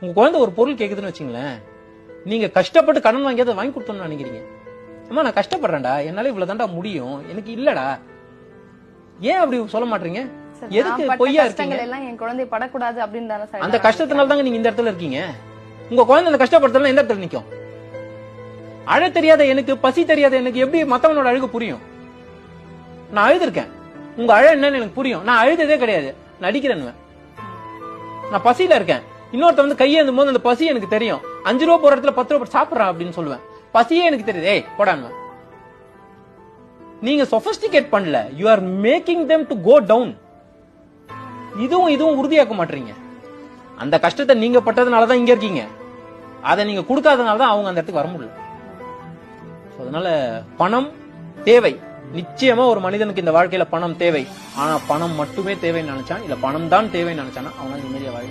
உங்க குழந்தை ஒரு பொருள் கேக்குதுன்னு வச்சுங்களேன், நீங்க கஷ்டப்பட்டு கடன் வாங்கி அதை வாங்கி கொடுத்தோம்னு நினைக்கிறீங்க. அம்மா நான் கஷ்டப்படுறேன்டா, என்னால இவ்வளவுதான்டா முடியும், எனக்கு இல்லடா. ஏன் அப்படி சொல்ல மாட்டீங்க? எதுக்கு பொய்யா இருக்கீங்க? என் குழந்தை படக்கூடாது அப்படின்னு அந்த கஷ்டத்தினால தாங்க நீங்க இந்த இடத்துல இருக்கீங்க. உங்க குழந்தை அந்த கஷ்டப்படுறதுல எந்த இடத்துல நிக்கும்? அழ தெரியாத எனக்கு, பசி தெரியாத எனக்கு எப்படி மத்தவனோட அழுக புரியும்? நான் அழுதுருக்கேன், உங்க அழ என்னன்னு எனக்கு புரியும். நான் அழுததே கிடையாது, நடிக்கிறேன்னு. நான் பசியில இருக்கேன், இன்னொருத்த வந்து கையேந்தும் போது அந்த பசி எனக்கு தெரியும். 5 ரூபா போற இடத்துல 10 ரூபா சாப்பிடுறா அப்படின்னு சொல்லுவேன். பசியே எனக்கு தெரியுது, ஏய் போடான்னு. நீங்க சொபிஸ்டிகேட் பண்ணல, you are making them to go down. இதுவும் உறுதியாக்க மாட்டீங்க. அந்த கஷ்டத்தை நீங்க பட்டதுனாலதான் இங்க இருக்கீங்க, அதை நீங்க கொடுக்காதனாலதான் அவங்க அந்த இடத்துக்கு வர முடியல. அதனால பணம் தேவை, நிச்சயமா ஒரு மனிதனுக்கு இந்த வாழ்க்கையில பணம் தேவை. ஆனா பணம் மட்டுமே தேவைன்னு நினைச்சான், இல்ல பணம் தான் தேவைன்னு நினைச்சானா அவனால நிம்மதியா வாழ